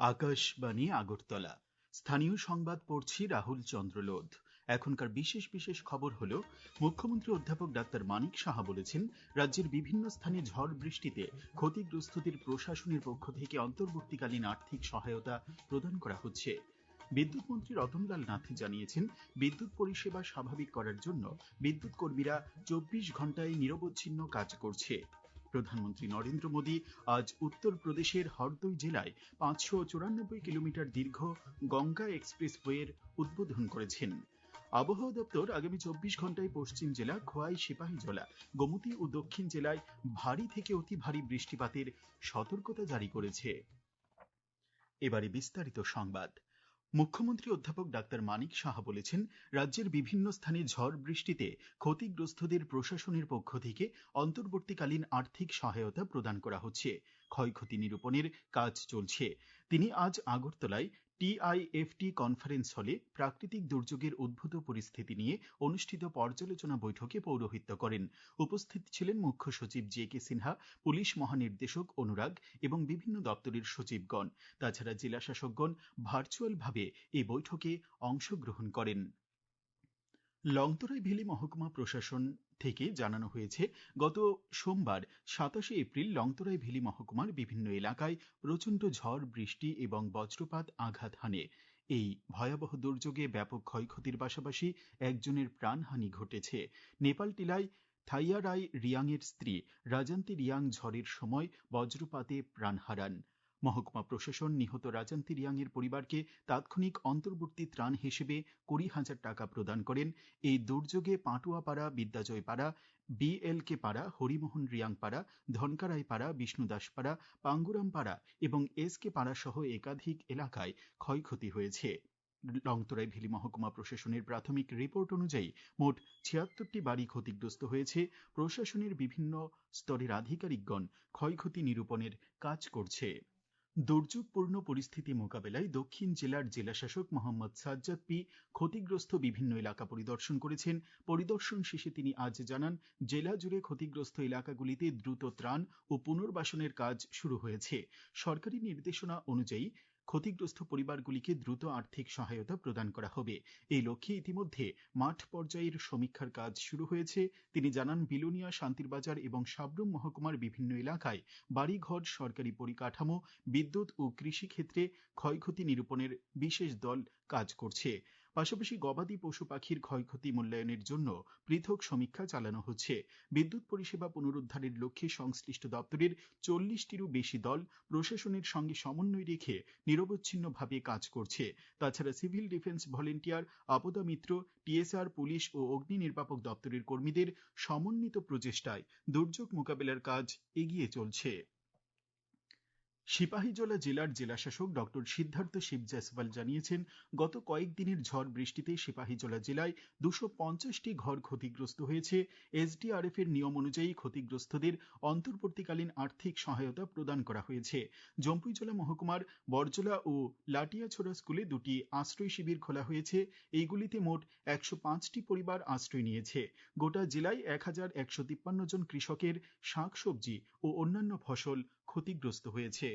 আকাশবাণী আগরতলা। স্থানীয় সংবাদ পড়ছি রাহুল চন্দ্রলোধ। এখনকার বিশেষ বিশেষ খবর হলো, মুখ্যমন্ত্রী অধ্যাপক ডাক্তার মানিক সাহা বলেছেন, রাজ্যের বিভিন্ন স্থানে ঝড় বৃষ্টিতে ক্ষতিগ্রস্তদের প্রশাসনের পক্ষ থেকে অন্তর্বর্তীকালীন আর্থিক সহায়তা প্রদান করা হচ্ছে। বিদ্যুৎ মন্ত্রী রতনলাল নাথ জানিয়েছেন, বিদ্যুৎ পরিষেবা স্বাভাবিক করার জন্য বিদ্যুৎ কর্মীরা 24 ঘন্টায় নিরবচ্ছিন্ন কাজ করছে। প্রধানমন্ত্রী নরেন্দ্র মোদী আজ উত্তরপ্রদেশের হরদই জেলায় 594 কিলোমিটার দীর্ঘ গঙ্গা এক্সপ্রেসওয়ের উদ্বোধন করেছেন। আবহাওয়া দপ্তর আগামী 24 ঘন্টায় পশ্চিম জেলা, খোয়াই সিপাহীজলা, গোমতী ও দক্ষিণ জেলায় ভারী থেকে অতি ভারী বৃষ্টিপাতের সতর্কতা জারি করেছে। এবারে বিস্তারিত সংবাদ। মুখ্যমন্ত্রী অধ্যাপক ডাক্তার মানিক সাহা বলেছেন, রাজ্যের বিভিন্ন স্থানে ঝড় বৃষ্টিতে ক্ষতিগ্রস্তদের প্রশাসনের পক্ষ থেকে অন্তর্বর্তীকালীন আর্থিক সহায়তা প্রদান করা হচ্ছে। ক্ষয়ক্ষতি নিরূপণের কাজ চলছে। তিনি আজ আগরতলায় টিআইএফটি কনফারেন্স হলে প্রাকৃতিক দুর্যোগের উদ্ভূত পরিস্থিতি নিয়ে অনুষ্ঠিত পর্যালোচনা বৈঠকে পৌরোহিত্য করেন। উপস্থিত ছিলেন মুখ্য সচিব জে.কে. সিনহা, পুলিশ মহানির্দেশক অনুরাগ এবং বিভিন্ন দপ্তরের সচিবগণ। তাছাড়া জেলা শাসকগণ ভার্চুয়ালভাবে এই বৈঠকে অংশগ্রহণ করেন। লংতরাই ভ্যালি মহকুমা প্রশাসন থেকে জানানো হয়েছে, গত সোমবার 27 এপ্রিল লংতরাই ভ্যালি মহকুমার বিভিন্ন এলাকায় প্রচণ্ড ঝড় বৃষ্টি এবং বজ্রপাত আঘাত হানে। এই ভয়াবহ দুর্যোগে ব্যাপক ক্ষয়ক্ষতির পাশাপাশি একজনের প্রাণহানি ঘটেছে। নেপাল টিলায় থাইয়ারাই রিয়াংয়ের স্ত্রী রাজান্তি রিয়াং ঝড়ের সময় বজ্রপাতে প্রাণ হারান। মহকুমা প্রশাসন নিহত রাজান্তি রিয়াংয়ের পরিবারকে তাৎক্ষণিক অন্তর্বর্তী ত্রাণ হিসেবে 20,000 টাকা প্রদান করেন। এই দুর্যোগে পাটুয়াপাড়া, বিদ্যাজয়পাড়া, বিএলকে পাড়া, হরিমোহন রিয়াং পাড়া, ধনকারাই পাড়া, বিষ্ণুদাস পাড়া, পাঙ্গুরাম পাড়া এবং এসকে পাড়া সহ একাধিক এলাকায় ক্ষয়ক্ষতি হয়েছে। লংতরাই ভ্যালি মহকুমা প্রশাসনের প্রাথমিক রিপোর্ট অনুযায়ী মোট 76টি বাড়ি ক্ষতিগ্রস্ত হয়েছে। প্রশাসনের বিভিন্ন স্তরের আধিকারিকগণ ক্ষয়ক্ষতি নিরূপণের কাজ করছে। দুর্যোগপূর্ণ পরিস্থিতি মোকাবেলায় দক্ষিণ জেলার জেলাশাসক মোহাম্মদ সাজ্জাদ পি ক্ষতিগ্রস্ত বিভিন্ন এলাকা পরিদর্শন করেছেন। পরিদর্শন শেষে তিনি আজ জানান, জেলা জুড়ে ক্ষতিগ্রস্ত এলাকাগুলিতে দ্রুত ত্রাণ ও পুনর্বাসনের কাজ শুরু হয়েছে। সরকারি নির্দেশনা অনুযায়ী ক্ষতিগ্রস্ত পরিবারগুলিকে দ্রুত আর্থিক সহায়তা প্রদান করা হবে। এই লক্ষ্যে ইতিমধ্যে মাঠ পর্যায়ের সমীক্ষার কাজ শুরু হয়েছে। তিনি জানান, বিলোনিয়া, শান্তিরবাজার এবং সাব্রুম মহকুমার বিভিন্ন এলাকায় বাড়িঘর, সরকারি পরিকাঠামো, বিদ্যুৎ ও কৃষি ক্ষেত্রে ক্ষয়ক্ষতি নিরূপণের বিশেষ দল কাজ করছে। পাশাপাশি গবাদি পশু পাখির ক্ষয়ক্ষতি মূল্যায়নের জন্য পৃথক সমীক্ষা চালানো হচ্ছে। বিদ্যুৎ পরিষেবা পুনরুদ্ধারের লক্ষ্যে সংশ্লিষ্ট দপ্তরের 40টিরও বেশি দল প্রশাসনের সঙ্গে সমন্বয় রেখে নিরবচ্ছিন্নভাবে কাজ করছে। তাছাড়া সিভিল ডিফেন্স ভলেন্টিয়ার, আপদা মিত্র, টিএসআর, পুলিশ ও অগ্নি নির্বাপক দপ্তরের কর্মীদের সমন্বিত প্রচেষ্টায় দুর্যোগ মোকাবেলার কাজ এগিয়ে চলছে। সিপাহীজলা জেলার জেলাশাসক ডক্টর সিদ্ধার্থ শিব জয়সওয়াল জানিয়েছেন, গত কয়েকদিনের ঝড় বৃষ্টিতে সিপাহীজলা জেলায় 250টি ঘর ক্ষতিগ্রস্ত হয়েছে। এসডিআরএফ এর নিয়ম অনুযায়ী ক্ষতিগ্রস্তদের অন্তর্বর্তীকালীন আর্থিক সহায়তা প্রদান করা হয়েছে। জম্পুইজলা মহকুমার বরজলা ও লাটিয়াছোড়া স্কুলে 2টি আশ্রয় শিবির খোলা হয়েছে। এইগুলিতে মোট 105টি পরিবার আশ্রয় নিয়েছে। গোটা জেলায় 1153 জন কৃষকের শাকসবজি ও অন্যান্য ফসল ক্ষতিগ্রস্ত হয়েছে।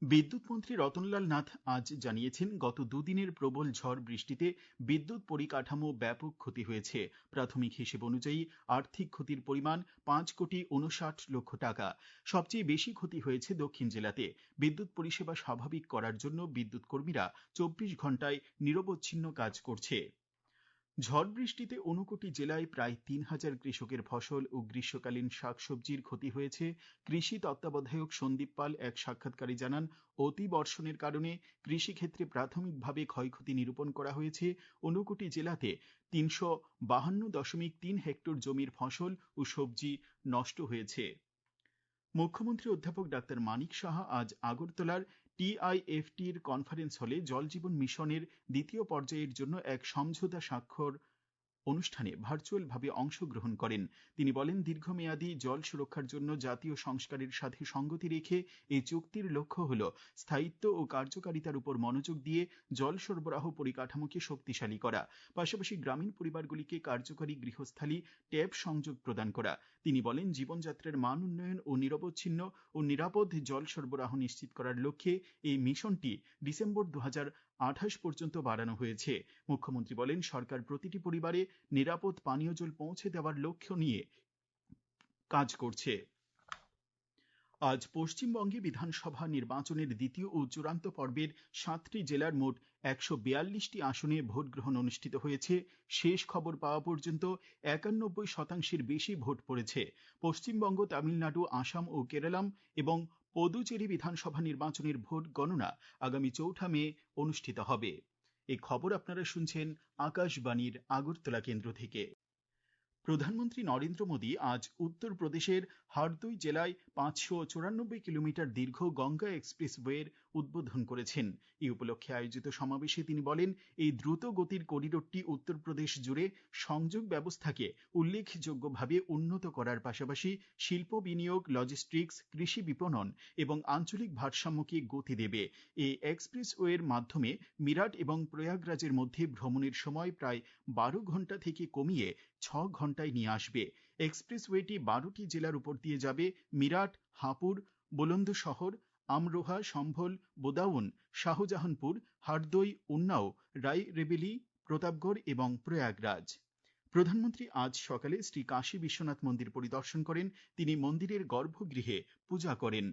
বিদ্যুৎ মন্ত্রী রতনলাল নাথ আজ জানিয়েছেন, গত দুদিনের প্রবল ঝড় বৃষ্টিতে বিদ্যুৎ পরিকাঠামো ব্যাপক ক্ষতি হয়েছে। প্রাথমিক হিসেব অনুযায়ী আর্থিক ক্ষতির পরিমাণ 5,59,00,000 টাকা। সবচেয়ে বেশি ক্ষতি হয়েছে দক্ষিণ জেলাতে। বিদ্যুৎ পরিষেবা স্বাভাবিক করার জন্য বিদ্যুৎ কর্মীরা 24 ঘন্টায় নিরবচ্ছিন্ন কাজ করছে। ঝড় বৃষ্টিতে 59টি জেলায় প্রায় 3,000 কৃষকের ফসল ও গ্রীষ্মকালীন শাকসবজির ক্ষতি হয়েছে। কৃষি তত্ত্বাবধায়ক সন্দীপ পাল এক সাক্ষাৎকারে জানান, অতি বর্ষণের কারণে কৃষিক্ষেত্রে প্রাথমিকভাবে ক্ষয়ক্ষতি নিরূপণ করা হয়েছে। 59টি জেলাতে 352.3 হেক্টর জমির ফসল ও সবজি নষ্ট হয়েছে। মুখ্যমন্ত্রী অধ্যাপক ডাক্তার মানিক সাহা আজ আগরতলার টিআইএফটির কনফারেন্স হলে জল জীবন মিশনের দ্বিতীয় পর্যায়ের জন্য এক সমঝোতা স্বাক্ষর অনুষ্ঠানে ভার্চুয়ালভাবে অংশগ্রহণ করেন। তিনি বলেন, দীর্ঘমেয়াদী জল সুরক্ষার জন্য জাতীয় সংস্কারের সাথে সঙ্গতি রেখে এই চুক্তির লক্ষ্য হল স্থায়িত্ব ও কার্যকারিতার উপর মনোযোগ দিয়ে জল সরবরাহ পরিকাঠামোকে শক্তিশালী করা, পাশাপাশি গ্রামীণ পরিবারগুলিকে কার্যকরী গৃহস্থালী ট্যাপ সংযোগ প্রদান করা। তিনি বলেন, জীবনযাত্রার মান উন্নয়ন ও নিরবচ্ছিন্ন ও নিরাপদ জল সরবরাহ নিশ্চিত করার লক্ষ্যে এই মিশনটি ডিসেম্বর 2028 পর্যন্ত বাড়ানো হয়েছে। মুখ্যমন্ত্রী বলেন, সরকার প্রতিটি পরিবারে নিরাপদ পানীয় জল পৌঁছে দেওয়ার লক্ষ্য নিয়ে কাজ করছে। আজ পশ্চিমবঙ্গে বিধানসভা নির্বাচনের দ্বিতীয় ও চূড়ান্ত পর্বের 7টি জেলার মোট 142টি আসনে ভোট গ্রহণ অনুষ্ঠিত হয়েছে। শেষ খবর পাওয়া পর্যন্ত 91% বেশি ভোট পড়েছে। পশ্চিমবঙ্গ, তামিলনাড়ু, আসাম ও কেরালাম এবং পুদুচেরি বিধানসভা নির্বাচনের ভোট গণনা আগামী 4 মে অনুষ্ঠিত হবে। এই খবর আপনারা শুনছেন আকাশবাণীর আগরতলা কেন্দ্র থেকে। প্রধানমন্ত্রী নরেন্দ্র মোদী আজ উত্তরপ্রদেশের হারদই জেলায় 594 কিলোমিটার দীর্ঘ গঙ্গা এক্সপ্রেসওয়ের উদ্বোধন করেছেন। এই উপলক্ষে আয়োজিত সমাবেশে তিনি বলেন, এই দ্রুত গতির করিডোরটি উত্তরপ্রদেশ জুড়ে সংযোগ ব্যবস্থাকে উল্লেখযোগ্যভাবে উন্নত করার পাশাপাশি শিল্প বিনিয়োগ, লজিস্টিক্স, কৃষি বিপণন এবং আঞ্চলিক ভারসাম্যকে গতি দেবে। এই এক্সপ্রেসওয়ের মাধ্যমে মিরাট এবং প্রয়াগরাজের মধ্যে ভ্রমণের সময় প্রায় 12 ঘন্টা থেকে কমিয়ে 6 ঘন্টায় নিয়ে আসবে। এক্সপ্রেসওয়েটি 12টি জেলার উপর দিয়ে যাবে। মিরাট, হাপুর, বুলন্দশহর, আমরোহা, সম্ভল, বোদাউন, শাহজাহানপুর, হারদই, উন্নাও, রায়রেবেলি, প্রতাপগড় এবং প্রয়াগরাজ। প্রধানমন্ত্রী আজ সকালে শ্রী কাশী বিশ্বনাথ মন্দির পরিদর্শন করেন। তিনি মন্দিরের গর্ভগৃহে পূজা করেন।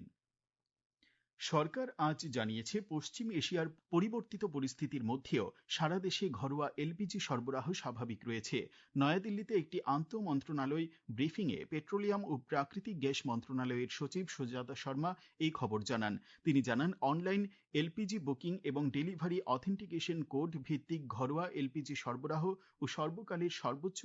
সরকার আজ জানিয়েছে, পশ্চিম এশিয়ার পরিবর্তিত পরিস্থিতির মধ্যেও সারা দেশে ঘরোয়া এলপিজি সরবরাহ স্বাভাবিক রয়েছে। নয়াদিল্লিতে একটি আন্তঃমন্ত্রণালয় ব্রিফিংয়ে পেট্রোলিয়াম ও প্রাকৃতিক গ্যাস মন্ত্রণালয়ের সচিব সুজাতা শর্মা এই খবর জানান। তিনি জানান, অনলাইন এলপিজি বুকিং এবং ডেলিভারি অথেন্টিকেশন কোড ভিত্তিক ঘরোয়া এলপিজি সরবরাহ ও সর্বকালের সর্বোচ্চ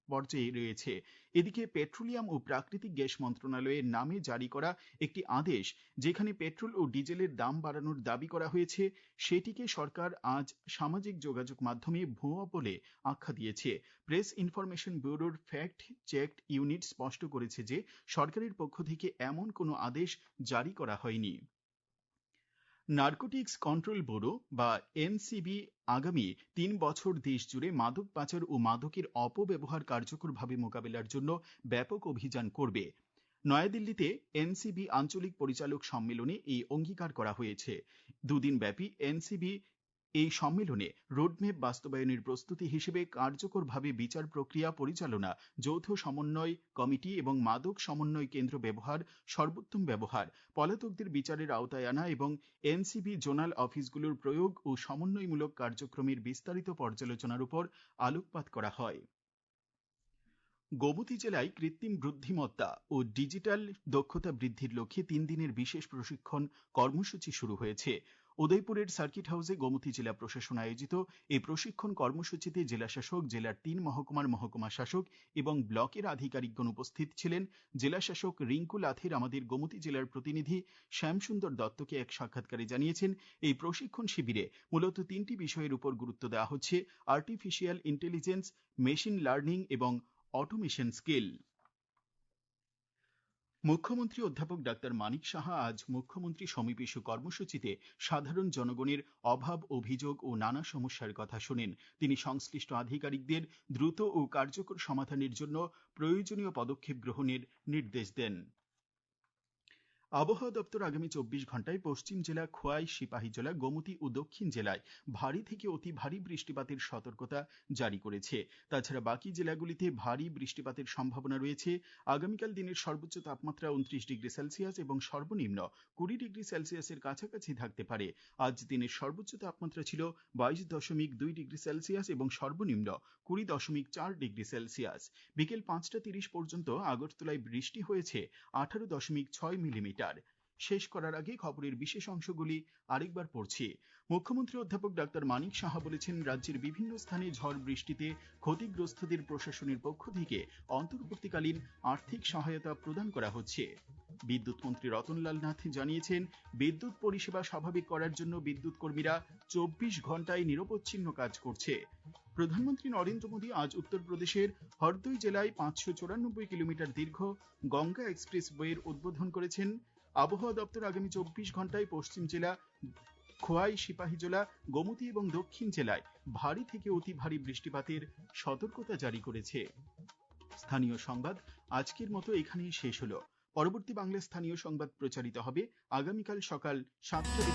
পর্যায়ে রয়েছে। এদিকে পেট্রোলিয়াম ও প্রাকৃতিক গ্যাস মন্ত্রণালয়ের নামে জারি করা একটি আদেশ, যেখানে পেট্রোল ও ডিজেলের দাম বাড়ানোর দাবি করা হয়েছে, সেটিকে সরকার আজ সামাজিক যোগাযোগ মাধ্যমে ভুয়া বলে আখ্যা দিয়েছে। প্রেস ইনফরমেশন ব্যুরোর ফ্যাক্ট চেক ইউনিট স্পষ্ট করেছে যে সরকারের পক্ষ থেকে এমন কোনো আদেশ জারি করা হয়নি। নার্কোটিক্স কন্ট্রোল ব্যুরো বা এনসিবি আগামী 3 বছর দেশ জুড়ে মাদক পাচার ও মাদকের অপব্যবহার কার্যকরভাবে মোকাবিলার জন্য ব্যাপক অভিযান করবে। নয়াদিল্লিতে এনসিবি আঞ্চলিক পরিচালক সম্মেলনে এই অঙ্গীকার করা হয়েছে। 2 দিন ব্যাপী এনসিবি এই সম্মেলনে রোডম্যাপ বাস্তবায়নের প্রস্তুতি হিসেবে কার্যকরভাবে বিচার প্রক্রিয়া পরিচালনা, যৌথ সমন্বয় কমিটি এবং মাদক সমন্বয় কেন্দ্র ব্যবহার, সর্বোত্তম ব্যবহার, পলাতকদের বিচারের আওতায় আনা এবং এনসিবি জোনাল অফিসগুলোর প্রয়োগ ও সমন্বয়মূলক কার্যক্রমের বিস্তারিত পর্যালোচনার উপর আলোকপাত করা হয়। গোমতী জেলায় কৃত্রিম বুদ্ধিমত্তা ও ডিজিটাল দক্ষতা বৃদ্ধির লক্ষ্যে 3 দিনের বিশেষ প্রশিক্ষণ কর্মসূচি শুরু হয়েছে। উদয়পুরের সার্কিট হাউসে গোমতী জেলা প্রশাসন আয়োজিত এই প্রশিক্ষণ কর্মসূচিতে জেলাশাসক, জেলার 3 মহকুমার মহকুমা শাসক এবং ব্লকের আধিকারিকগণ উপস্থিত ছিলেন। জেলাশাসক রিঙ্কু লাথির আমাদের গোমতী জেলার প্রতিনিধি শ্যামসুন্দর দত্তকে এক সাক্ষাৎকারে জানিয়েছেন, এই প্রশিক্ষণ শিবিরে মূলত 3টি বিষয়ের উপর গুরুত্ব দেওয়া হচ্ছে: আর্টিফিশিয়াল ইন্টেলিজেন্স, মেশিন লার্নিং এবং অটোমেশন স্কিল। মুখ্যমন্ত্রী অধ্যাপক ডাক্তার মানিক সাহা আজ মুখ্যমন্ত্রী সমীপেশু কর্মসূচিতে সাধারণ জনগণের অভাব, অভিযোগ ও নানা সমস্যার কথা শোনেন। তিনি সংশ্লিষ্ট আধিকারিকদের দ্রুত ও কার্যকর সমাধানের জন্য প্রয়োজনীয় পদক্ষেপ গ্রহণের নির্দেশ দেন। আবহাওয়া দপ্তর আগামী 24 ঘন্টায় পশ্চিম জেলা, খোয়াই, সিপাহীজলা, গোমতী ও দক্ষিণ জেলায় ভারী থেকে অতি ভারী বৃষ্টিপাতের সতর্কতা জারি করেছে। তাছাড়া বাকি জেলাগুলিতে ভারী বৃষ্টিপাতের সম্ভাবনা রয়েছে। আগামীকাল দিনের সর্বোচ্চ তাপমাত্রা 29 ডিগ্রি সেলসিয়াস এবং সর্বনিম্ন 20 ডিগ্রি সেলসিয়াসের কাছাকাছি থাকতে পারে। আজ দিনের সর্বোচ্চ তাপমাত্রা ছিল 22.2 ডিগ্রি সেলসিয়াস এবং সর্বনিম্ন 20.4 ডিগ্রি সেলসিয়াস। বিকেল 5টা 30 পর্যন্ত আগরতলায় বৃষ্টি হয়েছে 18.6 মিলিমিটার। শেষ করার আগে খবরের বিশেষ অংশগুলি আরেকবার পড়ছি। মুখ্যমন্ত্রী অধ্যাপক ডাক্তার মানিক সাহা বলেছেন, রাজ্যের বিভিন্ন স্থানে ঝড় বৃষ্টিতে ক্ষতিগ্রস্তদের প্রশাসনের পক্ষ থেকে অন্তর্বর্তীকালীন আর্থিক সহায়তা প্রদান করা হচ্ছে। বিদ্যুৎ মন্ত্রী রতনলাল নাথ জানিয়েছেন, বিদ্যুৎ পরিষেবা স্বাভাবিক করার জন্য বিদ্যুৎ কর্মীরা 24 ঘন্টায় নিরবচ্ছিন্ন কাজ করছে। প্রধানমন্ত্রী নরেন্দ্র মোদী আজ উত্তরপ্রদেশের হরদই জেলায় 594 কিলোমিটার দীর্ঘ গঙ্গা এক্সপ্রেসওয়ের উদ্বোধন করেছেন। আবহাওয়া দপ্তর আগামী 24 ঘন্টায় পশ্চিম জেলা, খোয়াই সিপাহীজলা, গোমতী এবং দক্ষিণ জেলায় ভারী থেকে অতি ভারী বৃষ্টিপাতের সতর্কতা জারি করেছে। স্থানীয় সংবাদ আজকের মতো এখানেই শেষ হলো। পরবর্তী বাংলা স্থানীয় সংবাদ প্রচারিত হবে আগামীকাল সকাল 7টায়।